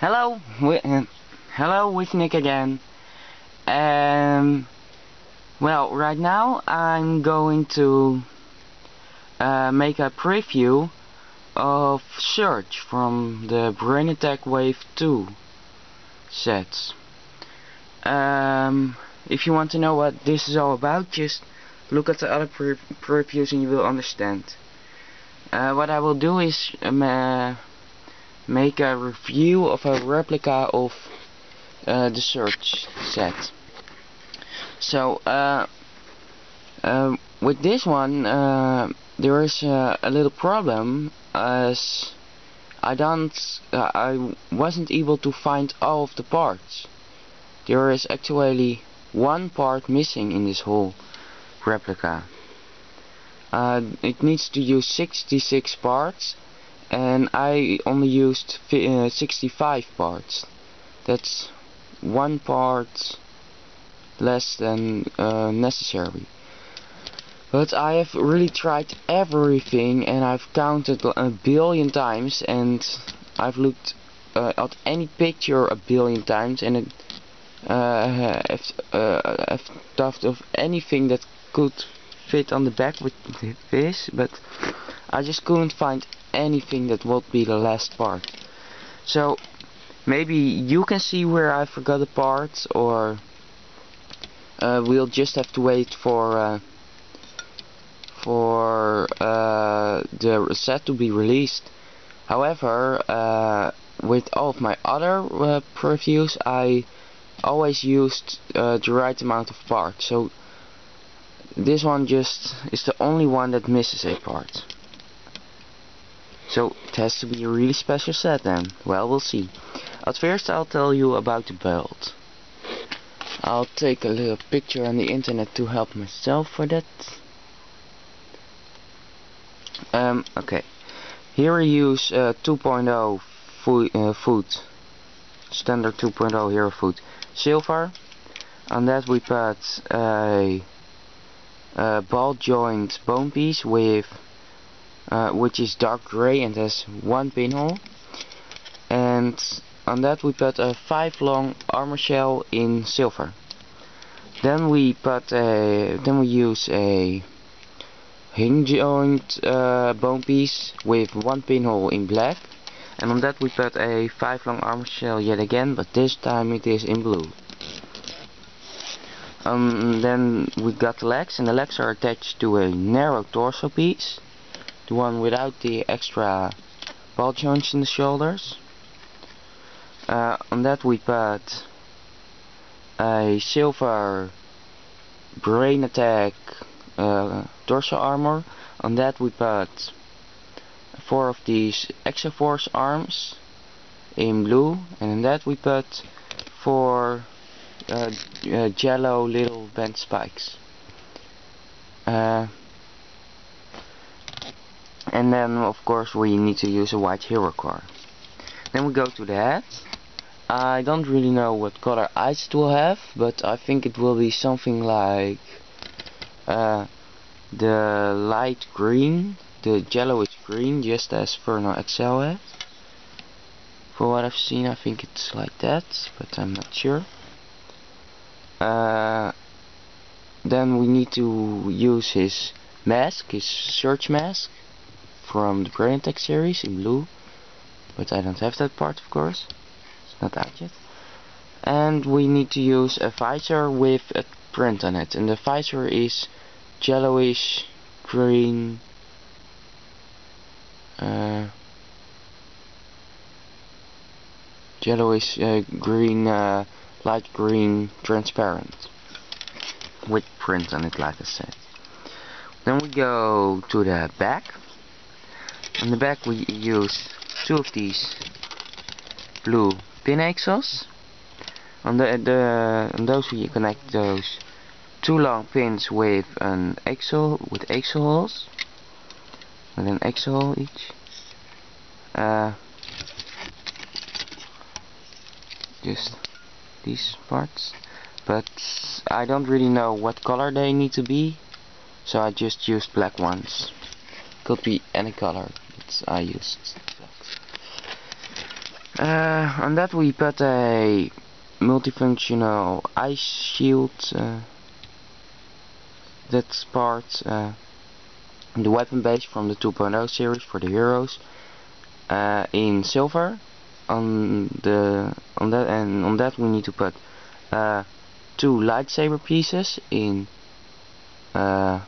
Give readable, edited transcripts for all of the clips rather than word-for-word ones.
Hello, hello with Nick again. Well, right now I'm going to make a preview of Surge from the Brain Attack Wave 2 sets. If you want to know what this is all about, just look at the other previews and you will understand. What I will do is make a review of a replica of the Surge set. So with this one there is a little problem, as I wasn't able to find all of the parts. There is actually one part missing in this whole replica. It needs to use 66 parts and I only used 65 parts. That's one part less than necessary. But I have really tried everything and I've counted a billion times, and I've looked at any picture a billion times, and I've thought of anything that could fit on the back with this, but I just couldn't find anything that would be the last part. So maybe you can see where I forgot a part, or we'll just have to wait for the set to be released. However, with all of my other previews, I always used the right amount of parts. So this one just is the only one that misses a part. So it has to be a really special set then. Well, we'll see. At first I'll tell you about the build. I'll take a little picture on the internet to help myself for that. Okay. Here we use 2.0 foot, standard 2.0 hero foot silver. On that we put a ball joint bone piece with which is dark gray and has one pinhole, and on that we put a 5 long armor shell in silver. Then we use a hinge joint bone piece with one pinhole in black, and on that we put a 5 long armor shell yet again, but this time it is in blue. Then we got the legs, and the legs are attached to a narrow torso piece, the one without the extra ball joints in the shoulders. On that we put a silver Brain Attack torso armor. On that we put 4 of these Exoforce arms in blue, and in that we put 4 yellow little bent spikes. And then of course we need to use a white hero core. Then we go to the head. I don't really know what color eyes it will have, but I think it will be something like the light green. The yellow is green, just as Vernal XL had. For what I've seen, I think it's like that, but I'm not sure. Then we need to use his mask, his Surge mask from the Brain Attack series in blue, but I don't have that part, of course. It's not out yet. And we need to use a visor with a print on it, and the visor is yellowish green, green, light green, transparent, with print on it, like I said. Then we go to the back. On the back we use 2 of these blue pin axles. On those we connect those 2 long pins with an axle, with axle holes, with an axle hole each. Just these parts, but I don't really know what color they need to be, so I just used black ones. Could be any color, but I used black. On that we put a multifunctional ice shield. That's part the weapon base from the 2.0 series for the heroes in silver. On that we need to put 2 lightsaber pieces in the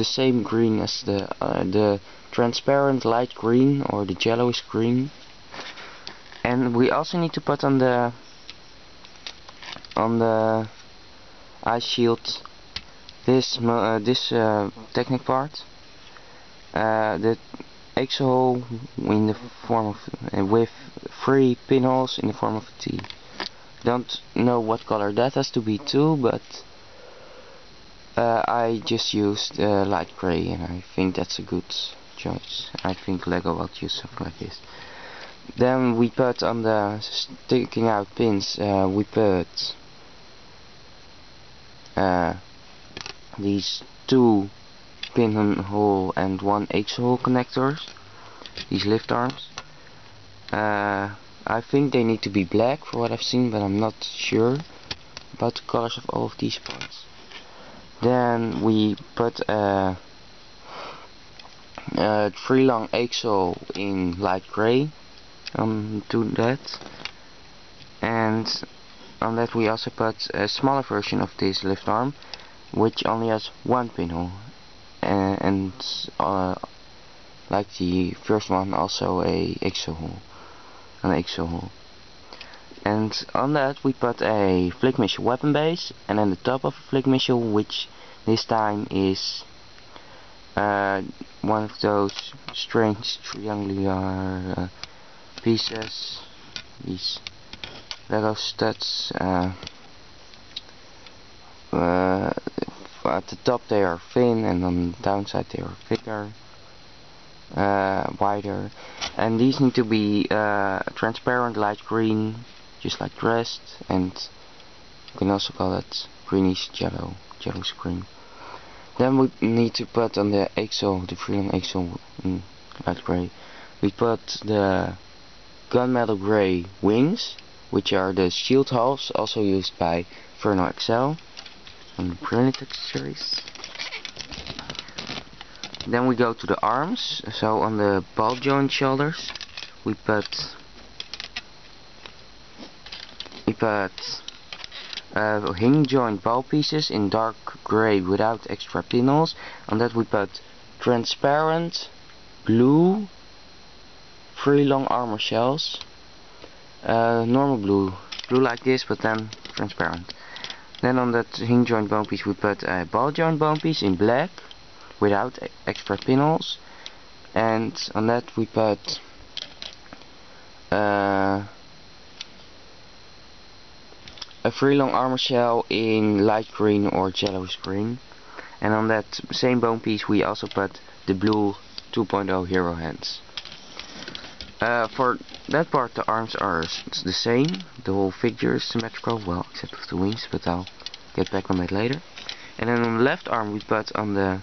same green as the transparent light green or the yellowish green. And we also need to put on the ice shield this technic part, the exo hole in the form of with 3 pinholes in the form of a T. Don't know what color that has to be too, but I just used light gray, and I think that's a good choice. I think Lego will use something like this. Then we put on the sticking out pins, we put these 2 pinhole and 1 exo hole connectors, these lift arms. I think they need to be black for what I've seen, but I'm not sure about the colors of all of these parts. Then we put 3 long exo in light gray to that, and on that we also put a smaller version of this lift arm, which only has 1 pinhole, and like the first one, also an exo hole. And on that we put a flick missile weapon base, and then the top of a flick missile, which this time is one of those strange triangular pieces, these Lego studs. At the top they are thin, and on the downside they are thicker, wider, and these need to be transparent light green, just like the rest, and you can also call it greenish yellowish green. Then we need to put on the exo, the freelon exo in light gray, we put the gunmetal gray wings, which are the shield halves, also used by Vernal XL on the Brilliant series. Then we go to the arms. So on the ball joint shoulders we put hinge joint ball pieces in dark gray without extra pinholes. On that we put transparent blue 3 long armor shells, normal blue like this, but then transparent. Then on that hinge joint bone piece we put a ball joint bone piece in black without extra pinholes, and on that we put a 3 long armor shell in light green or yellowish green, and on that same bone piece we also put the blue 2.0 hero hands. For that part the arms are the same, the whole figure is symmetrical, well except with the wings, but I'll get back on that later. And then on the left arm we put on the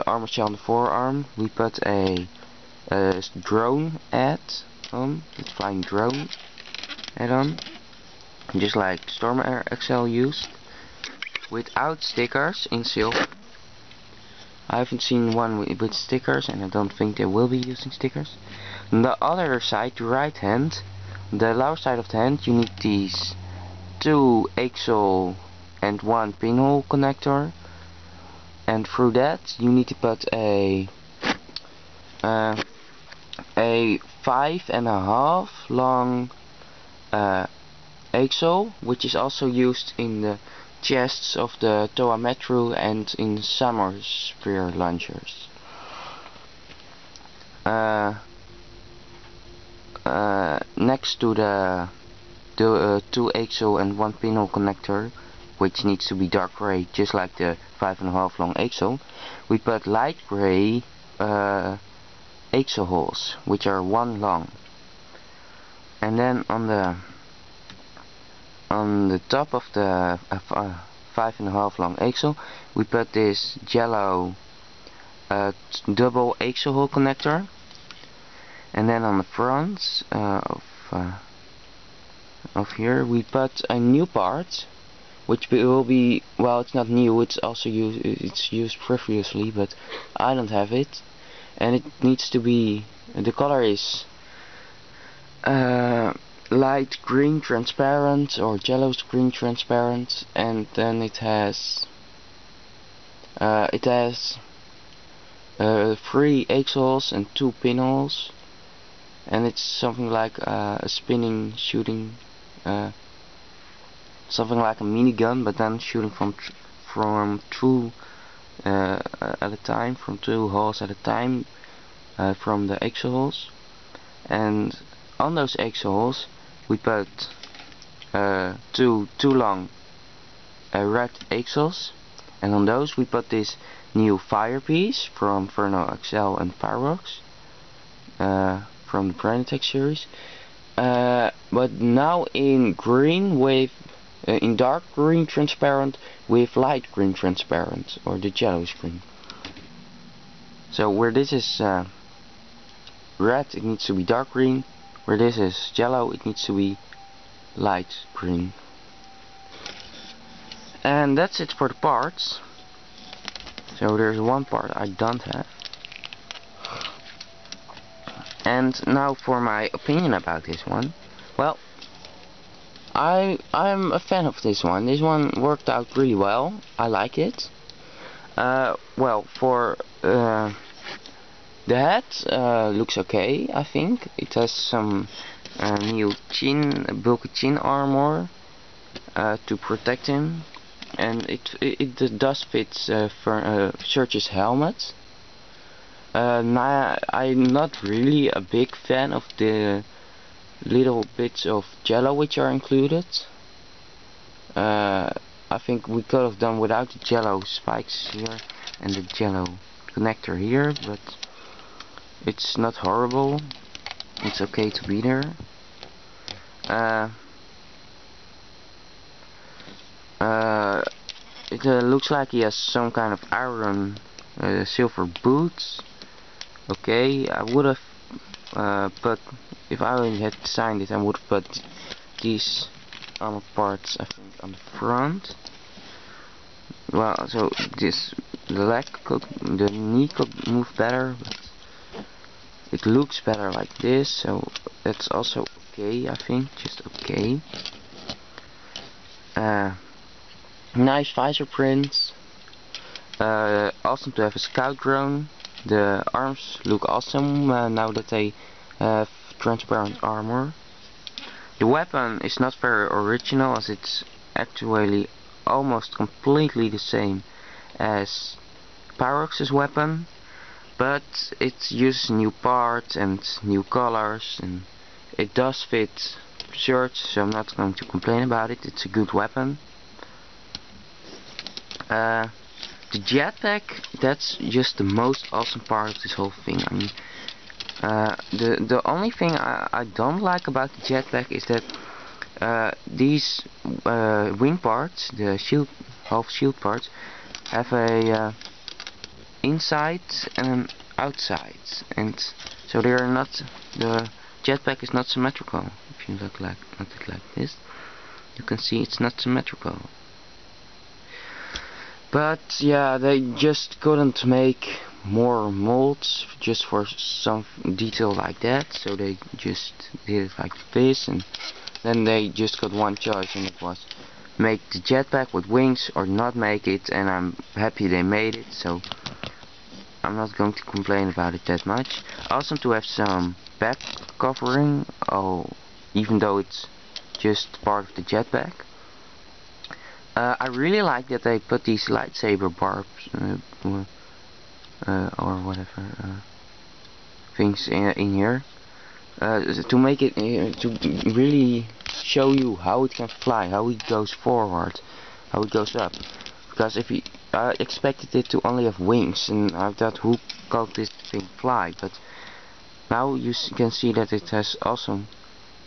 armor shell on the forearm we put a drone add on, the flying drone add on, just like Storm XL used, without stickers in silver. I haven't seen one with stickers, and I don't think they will be using stickers. On the other side, the right hand, the lower side of the hand, you need these 2 exo and 1 pinhole connector, and through that you need to put a 5.5 long exo, which is also used in the chests of the Toa Metru and in Summer Spear launchers. Next to the 2 exo and 1 pinhole connector, which needs to be dark gray, just like the 5.5 long exo, we put light gray exo holes, which are 1 long. And then on the top of the 5.5 long exo we put this yellow double axle hole connector, and then on the front of here we put a new part, which will be, well, it's not new, it's also it's used previously, but I don't have it, and it needs to be, the color is light green transparent or yellow green transparent, and then it has 3 axles and 2 pinholes, and it's something like a spinning shooting, something like a minigun, but then shooting from 2 at a time, from 2 holes at a time, from the axle holes. And on those axle holes we put 2 long red axles, and on those we put this new firepiece from Vernal XL and Fireworks, from the Brandtech series, but now in green with in dark green transparent with light green transparent, or the yellow screen. So where this is red, it needs to be dark green. Where this is yellow, it needs to be light green. And that's it for the parts. So there's one part I don't have. And now for my opinion about this one. Well, I'm a fan of this one. This one worked out really well. I like it. Well, for the head looks okay, I think. It has some new bulky chin armor to protect him, and it does fit Surge's helmet. I'm not really a big fan of the little bits of jello which are included. I think we could have done without the jello spikes here and the jello connector here, but it's not horrible. It's okay to be there. It looks like he has some kind of iron silver boots. Okay, I would have put, if I had designed it, I would have put these armor parts, I think, on the front. Well, so the knee could move better, but it looks better like this, so that's also okay, I think, just okay. Nice visor prints. Awesome to have a scout drone. The arms look awesome now that they have transparent armor. The weapon is not very original, as it's actually almost completely the same as Pyrox's weapon, but it uses new parts and new colors, and it does fit Surge, so I'm not going to complain about it. It's a good weapon. The jetpack, that's just the most awesome part of this whole thing. I mean, the only thing I don't like about the jetpack is that these wing parts, the half shield parts, have a inside and an outside, and so they are not, the jetpack is not symmetrical. If you look at it like this, you can see it's not symmetrical. But yeah, they just couldn't make more molds just for some detail like that, so they just did it like this, and then they just got one choice, and it was make the jetpack with wings or not make it, and I'm happy they made it, so I'm not going to complain about it that much. Awesome to have some back covering, even though it's just part of the jetpack. I really like that they put these lightsaber barbs or whatever things in here to make it to really show you how it can fly, how it goes forward, how it goes up. Because if I expected it to only have wings, and I thought, who could this thing fly? But now you can see that it has awesome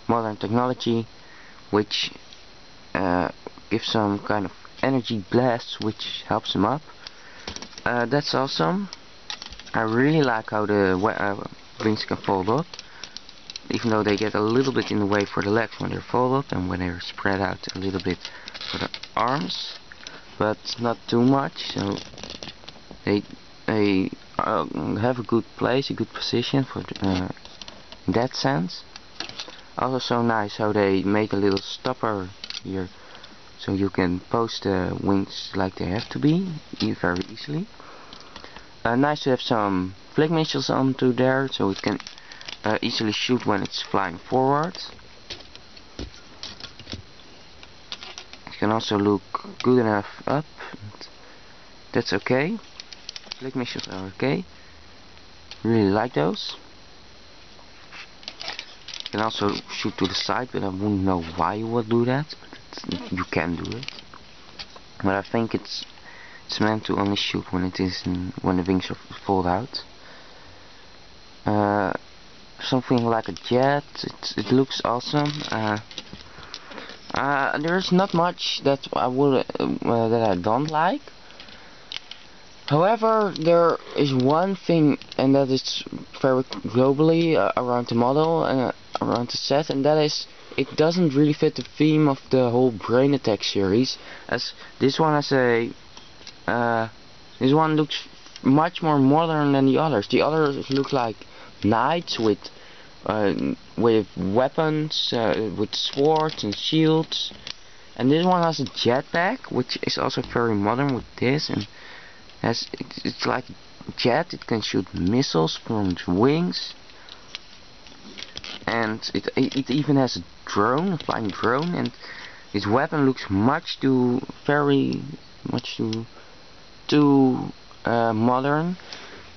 modern technology, which gives some kind of energy blast, which helps him up. That's awesome. I really like how the wings can fold up, even though they get a little bit in the way for the legs when they're folded up and when they're spread out a little bit for the arms, but not too much. So they have a good place, a good position for in that sense. Also so nice how they made a little stopper here, so you can post the wings like they have to be very easily. Nice to have some flick missiles onto there, so it can easily shoot when it's flying forward. It can also look good enough up. That's okay. Flick missiles are okay. Really like those. You can also shoot to the side, but I wouldn't know why you would do that. But you can do it. But I think it's meant to only shoot when it is when the wings are fold out. Something like a jet. It looks awesome. There's not much that I don't like. However, there is one thing, and that is very globally around the model and around the set, and that is it doesn't really fit the theme of the whole Brain Attack series. As this one has a this one looks much more modern than the others. The others look like knights with weapons, with swords and shields, and this one has a jetpack, which is also very modern with this, and it's like a jet. It can shoot missiles from its wings, and it even has a drone, a flying drone, and its weapon looks very much too modern.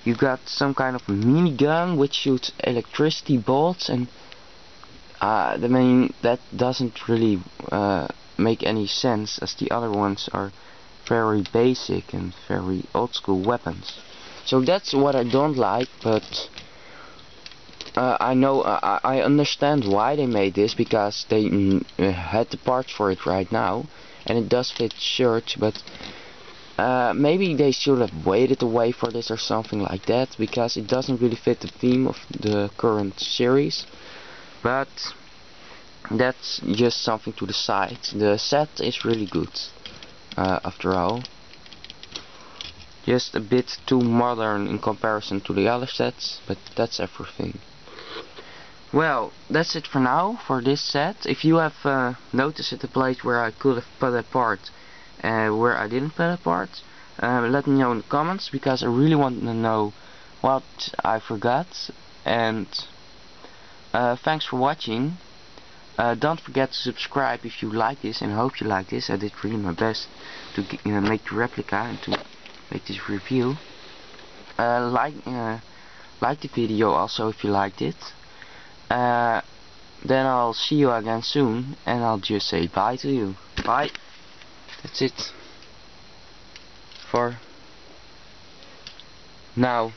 You got some kind of minigun which shoots electricity bolts, and that doesn't really make any sense, as the other ones are very basic and very old school weapons. So that's what I don't like, but I know I understand why they made this, because they had the parts for it right now, and it does fit shirts, but maybe they should have waited away for this or something like that, because it doesn't really fit the theme of the current series. But that's just something to the side. The set is really good, after all. Just a bit too modern in comparison to the other sets, but that's everything. Well, that's it for now for this set. If you have noticed a place where I could have put a part where I didn't put a part, let me know in the comments, because I really want to know what I forgot. And thanks for watching. Don't forget to subscribe if you like this, and I hope you like this. I did really my best to make the replica and to make this review. Like the video also if you liked it. Then I'll see you again soon, and I'll just say bye to you. Bye. That's it for now.